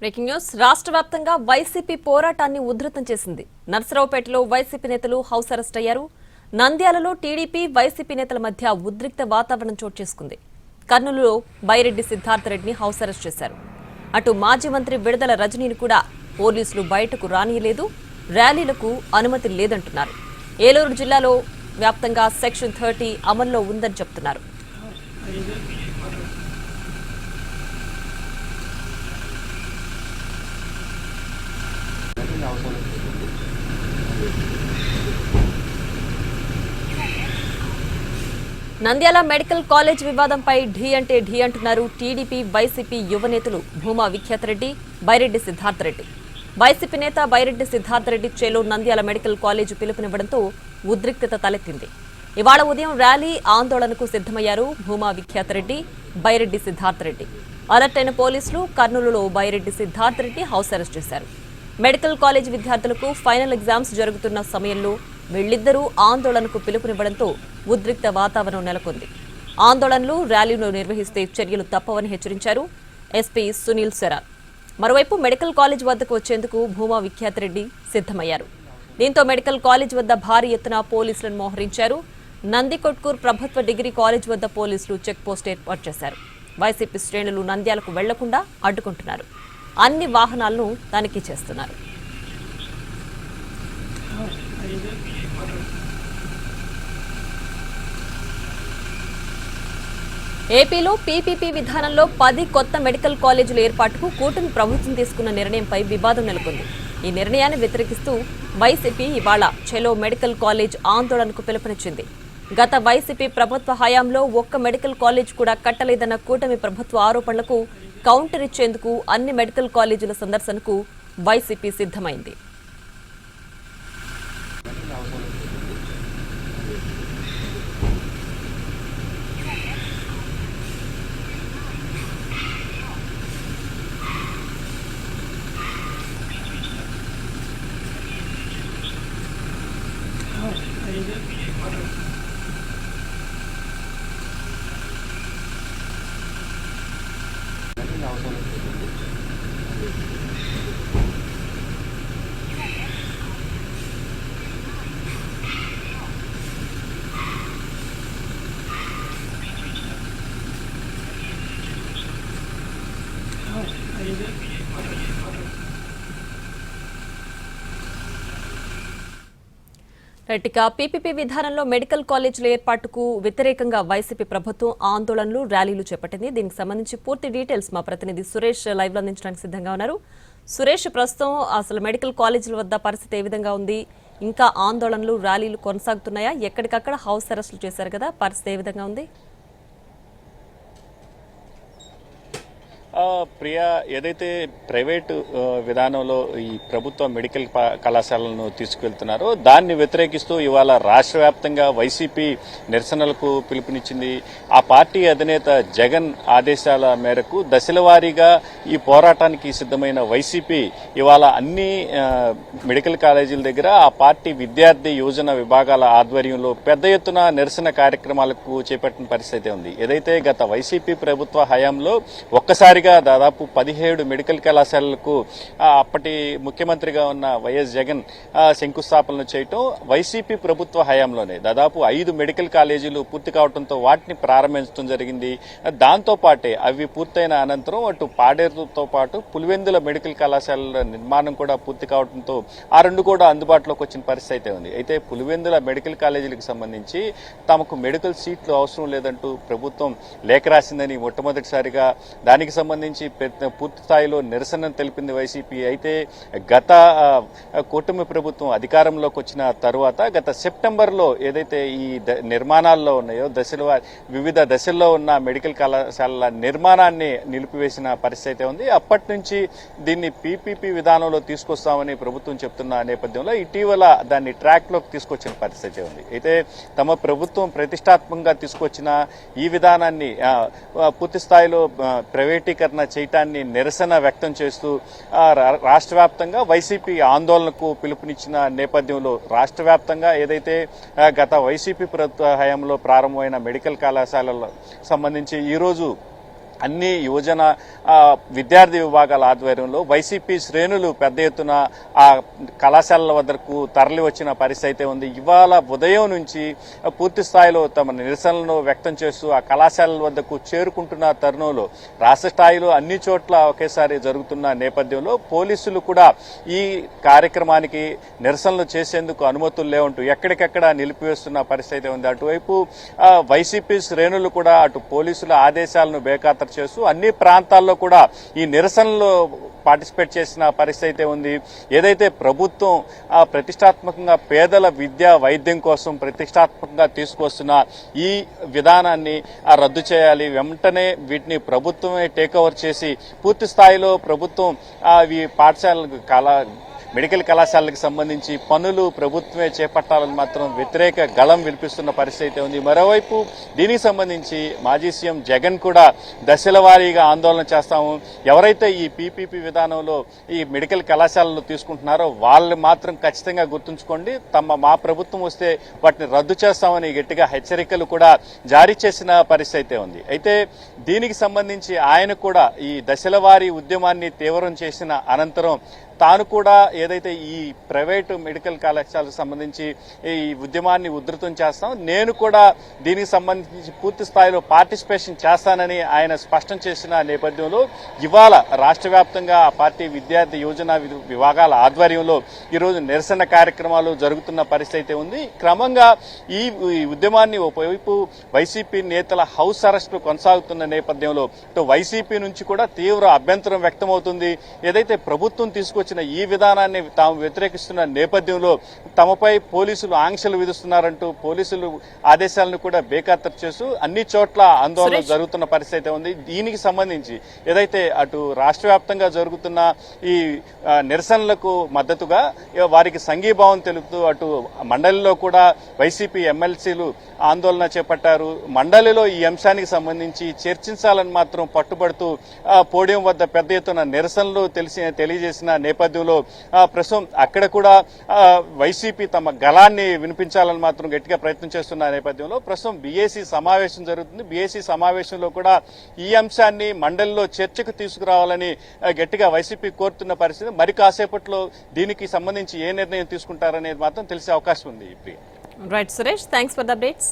Breaking news రాష్ట్ర వ్యాప్తంగా YCP పోరాటాన్ని ఉధృతం చేసింది. నర్సరావుపేటలో వైసీపీ నేతలు హౌస్ అరెస్ట్ అయ్యారు. నంద్యాలలో టీడీపీ వైసీపీ నేతల మధ్య ఉద్రిక్త వాతావరణం చోటు చేసుకుంది. కర్నూలులో బైరెడ్డి సిద్ధార్థరెడ్డిని హౌస్ అరెస్ట్ చేశారు. అటు మాజీ మంత్రి విడుదల రజనీని కూడా పోలీసులు బయటకు రానియలేదు. ర్యాలీలకు అనుమతి లేదంటున్నారు. ఏలూరు జిల్లాలో వ్యాప్తంగా సెక్షన్ 30 అమల్లో ఉందని చెబుతున్నారు. నంద్యాల మెడికల్ కాలేజ్ వివాదంపై ఢీ అంటే ఢీ అంటున్నారు టీడీపీ వైసీపీ యువ నేతలు భూమా విఖ్యాతరెడ్డి, బైరెడ్డి సిద్ధార్థరెడ్డి. వైసీపీ నేత బైరెడ్డి సిద్ధార్థరెడ్డి చేలో నంద్యాల మెడికల్ కాలేజ్ పిలుపునివ్వడంతో ఉద్రిక్తత తలెత్తింది. ఇవాళ ఉదయం ర్యాలీ ఆందోళనకు సిద్ధమయ్యారు భూమా విఖ్యాతరెడ్డి, బైరెడ్డి సిద్ధార్థరెడ్డి. అలర్ట్ అయిన పోలీసులు కర్నూలులో బైరెడ్డి సిద్ధార్థరెడ్డి హౌస్ అరెస్ట్ చేశారు. మెడికల్ కాలేజ్ విద్యార్థులకు ఫైనల్ ఎగ్జామ్స్ జరుగుతున్న సమయంలో వీళ్లిద్దరూ ఆందోళనకు పిలుపునివ్వడంతో ఉద్రిక్త వాతావరణం నెలకొంది. ఆందోళనలు, ర్యాలీలు నిర్వహిస్తే చర్యలు తప్పవని హెచ్చరించారు ఎస్పీ సునీల్ సెరార్. మరోవైపు మెడికల్ కాలేజ్ వద్దకు వచ్చేందుకు భూమా విఖ్యాతరెడ్డి సిద్ధమయ్యారు. దీంతో మెడికల్ కాలేజ్ వద్ద భారీ ఎత్తున పోలీసులను మోహరించారు. నందికొట్కూర్ ప్రభుత్వ డిగ్రీ కాలేజ్ వద్ద పోలీసులు చెక్ పోస్ట్ ఏర్పాటు చేశారు. వైసీపీ శ్రేణులు నంద్యాలకు వెళ్లకుండా అడ్డుకుంటున్నారు. అన్ని వాహనాలను తనిఖీ చేస్తున్నారు. ఏపీలో పీపీపీ విధానంలో 10 కొత్త మెడికల్ కాలేజీల ఏర్పాటుకు కూటమి ప్రభుత్వం తీసుకున్న నిర్ణయంపై వివాదం నెలకొంది. ఈ నిర్ణయాన్ని వ్యతిరేకిస్తూ వైసీపీ ఇవాళ చెలో మెడికల్ కాలేజ్ ఆందోళనకు పిలుపునిచ్చింది. గత వైసీపీ ప్రభుత్వ హయాంలో ఒక్క మెడికల్ కాలేజ్ కూడా కట్టలేదన్న కూటమి ప్రభుత్వ ఆరోపణలకు కౌంటర్ ఇచ్చేందుకు అన్ని మెడికల్ కాలేజీల సందర్శనకు వైసీపీ సిద్ధమైంది. ఇక పీపీపీ విధానంలో మెడికల్ కాలేజీల ఏర్పాటుకు వ్యతిరేకంగా వైసీపీ ప్రభుత్వం ఆందోళనలు, ర్యాలీలు చేపట్టింది. దీనికి సంబంధించి పూర్తి డీటెయిల్స్ మా ప్రతినిధి సురేష్ లైవ్ లో అందించడానికి సిద్ధంగా ఉన్నారు. సురేష్, ప్రస్తుతం అసలు మెడికల్ కాలేజీల వద్ద పరిస్థితి ఏ విధంగా ఉంది? ఇంకా ఆందోళనలు, ర్యాలీలు కొనసాగుతున్నాయా? ఎక్కడికక్కడ హౌస్ అరెస్టులు చేశారు కదా, పరిస్థితి ఏ విధంగా ఉంది? ప్రియా, ఏదైతే ప్రైవేటు విధానంలో ఈ ప్రభుత్వ మెడికల్ కళాశాలను తీసుకువెళ్తున్నారో దాన్ని వ్యతిరేకిస్తూ ఇవాళ రాష్ట్ర వ్యాప్తంగా వైసీపీ నిరసనలకు పిలుపునిచ్చింది. ఆ పార్టీ అధినేత జగన్ ఆదేశాల మేరకు దశల వారీగా ఈ పోరాటానికి సిద్ధమైన వైసీపీ ఇవాళ అన్ని మెడికల్ కాలేజీల దగ్గర ఆ పార్టీ విద్యార్థి యువజన విభాగాల ఆధ్వర్యంలో పెద్ద ఎత్తున నిరసన కార్యక్రమాలకు చేపట్టిన పరిస్థితి ఉంది. ఏదైతే గత వైసీపీ ప్రభుత్వ హయాంలో ఒక్కసారిగా దాదాపు 17 మెడికల్ కళాశాలలకు అప్పటి ముఖ్యమంత్రిగా ఉన్న వైఎస్ జగన్ శంకుస్థాపనలు చేయటం, వైసీపీ ప్రభుత్వ హయాంలోనే దాదాపు 5 మెడికల్ కాలేజీలు పూర్తి కావడంతో వాటిని ప్రారంభించడం జరిగింది. దాంతో పాటే అవి పూర్తయిన అనంతరం అటు పాడేరుతో పాటు పులివెందుల మెడికల్ కళాశాలల నిర్మాణం కూడా పూర్తి కావడంతో ఆ రెండు కూడా అందుబాటులోకి వచ్చిన పరిస్థితి ఉంది. అయితే పులివెందుల మెడికల్ కాలేజీలకు సంబంధించి తమకు మెడికల్ సీట్లు అవసరం లేదంటూ ప్రభుత్వం లేఖ రాసిందని మొట్టమొదటిసారిగా దానికి సంబంధించి పూర్తి స్థాయిలో నిరసన తెలిపింది వైసీపీ. అయితే గత కూటమి ప్రభుత్వం అధికారంలోకి వచ్చిన తరువాత గత సెప్టెంబర్లో ఏదైతే ఈ నిర్మాణాల్లో ఉన్నాయో వివిధ దశల్లో ఉన్న మెడికల్ కళాశాలల నిర్మాణాన్ని నిలిపివేసిన పరిస్థితి ఉంది. అప్పటి నుంచి దీన్ని పీపీపీ విధానంలో తీసుకొస్తామని ప్రభుత్వం చెప్తున్న నేపథ్యంలో ఇటీవల దాన్ని ట్రాక్లోకి తీసుకొచ్చిన పరిస్థితి ఉంది. అయితే తమ ప్రభుత్వం ప్రతిష్టాత్మకంగా తీసుకొచ్చిన ఈ విధానాన్ని పూర్తి స్థాయిలో ప్రైవేటీకరణ చేయటాన్ని నిరసన వ్యక్తం చేస్తూ రాష్ట్ర వ్యాప్తంగా వైసీపీ ఆందోళనకు పిలుపునిచ్చిన నేపథ్యంలో రాష్ట్ర వ్యాప్తంగా ఏదైతే గత వైసీపీ ప్రభుత్వ హయాంలో ప్రారంభమైన మెడికల్ కళాశాలలకు సంబంధించి ఈరోజు అన్ని యువజన విద్యార్థి విభాగాల ఆధ్వర్యంలో వైసీపీ శ్రేణులు పెద్ద ఎత్తున ఆ కళాశాలల వద్దకు తరలి వచ్చిన పరిస్థితి అయితే ఉంది. ఇవాళ ఉదయం నుంచి పూర్తి స్థాయిలో తమ నిరసనలను వ్యక్తం చేస్తూ ఆ కళాశాలల వద్దకు చేరుకుంటున్న తరుణంలో రాష్ట్ర స్థాయిలో అన్ని చోట్ల ఒకేసారి జరుగుతున్న నేపథ్యంలో పోలీసులు కూడా ఈ కార్యక్రమానికి నిరసనలు చేసేందుకు అనుమతులు లేవంటూ ఎక్కడికెక్కడ నిలిపివేస్తున్న పరిస్థితి అయితే ఉంది. అటువైపు వైసీపీ శ్రేణులు కూడా అటు పోలీసుల ఆదేశాలను బేఖాతరు చేస్తూ అన్ని ప్రాంతాల్లో కూడా ఈ నిరసనలో పార్టిసిపేట్ చేసిన పరిస్థితి అయితే ఉంది. ఏదైతే ప్రభుత్వం ప్రతిష్టాత్మకంగా పేదల విద్య వైద్యం కోసం ప్రతిష్టాత్మకంగా తీసుకొస్తున్న ఈ విధానాన్ని రద్దు చేయాలి, వెంటనే వీటిని ప్రభుత్వమే టేక్ ఓవర్ చేసి పూర్తి స్థాయిలో ప్రభుత్వం ఈ పాఠశాలకు మెడికల్ కళాశాలకు సంబంధించి పనులు ప్రభుత్వమే చేపట్టాలని మాత్రం వ్యతిరేక గళం వినిపిస్తున్న పరిస్థితి అయితే ఉంది. మరోవైపు దీనికి సంబంధించి మాజీ సీఎం జగన్ కూడా దశల వారీగా ఆందోళన చేస్తాము, ఎవరైతే ఈ పీపీపీ విధానంలో ఈ మెడికల్ కళాశాలలు తీసుకుంటున్నారో వాళ్ళు మాత్రం ఖచ్చితంగా గుర్తుంచుకోండి, మా ప్రభుత్వం వస్తే వాటిని రద్దు చేస్తామని గట్టిగా హెచ్చరికలు కూడా జారీ చేసిన పరిస్థితి అయితే ఉంది. అయితే దీనికి సంబంధించి ఆయన కూడా ఈ దశల వారీ ఉద్యమాన్ని తీవ్రం చేసిన అనంతరం తాను కూడా ఏదైతే ఈ ప్రైవేటు మెడికల్ కళాశాలకు సంబంధించి ఈ ఉద్యమాన్ని ఉధృతం చేస్తాం, నేను కూడా దీనికి సంబంధించి పూర్తి స్థాయిలో పార్టిసిపేషన్ చేస్తానని ఆయన స్పష్టం చేసిన నేపథ్యంలో ఇవాళ రాష్ట్ర వ్యాప్తంగా ఆ పార్టీ విద్యార్థి యువజన విభాగాల ఆధ్వర్యంలో ఈరోజు నిరసన కార్యక్రమాలు జరుగుతున్న పరిస్థితి అయితే ఉంది. క్రమంగా ఈ ఉద్యమాన్ని ఒకవైపు వైసీపీ నేతల హౌస్ అరెస్టులు కొనసాగుతున్న నేపథ్యంలో వైసీపీ నుంచి కూడా తీవ్ర అభ్యంతరం వ్యక్తమవుతుంది. ఏదైతే ప్రభుత్వం తీసుకొచ్చిన ఈ విధానాన్ని తాము వ్యతిరేకిస్తున్న నేపథ్యంలో తమపై పోలీసులు ఆంక్షలు విధిస్తున్నారంటూ పోలీసులు ఆదేశాలను కూడా బేఖాతరు చేస్తూ అన్ని చోట్ల ఆందోళన జరుగుతున్న పరిస్థితి ఉంది. దీనికి సంబంధించి ఏదైతే అటు రాష్ట్ర వ్యాప్తంగా జరుగుతున్న ఈ నిరసనలకు మద్దతుగా వారికి సంఘీభావం తెలుపుతూ అటు మండలిలో కూడా వైసీపీ ఎమ్మెల్సీలు ఆందోళన చేపట్టారు. మండలిలో ఈ అంశానికి సంబంధించి చర్చించాలని మాత్రం పట్టుబడుతూ పోడియం వద్ద పెద్ద ఎత్తున నిరసనలు తెలియజేసిన నేపథ్యంలో ప్రస్తుతం అక్కడ కూడా వైసీపీ తమ గళాన్ని వినిపించాలని మాత్రం గట్టిగా ప్రయత్నం చేస్తున్న నేపథ్యంలో ప్రస్తుతం బీఏసీ సమావేశం జరుగుతుంది. బీఏసీ సమావేశంలో కూడా ఈ అంశాన్ని మండలిలో చర్చకు తీసుకురావాలని గట్టిగా వైసీపీ కోరుతున్న పరిస్థితి. మరి కాసేపట్లో దీనికి సంబంధించి ఏ నిర్ణయం తీసుకుంటారనేది మాత్రం తెలిసే అవకాశం ఉంది. Right Suresh, thanks for the updates.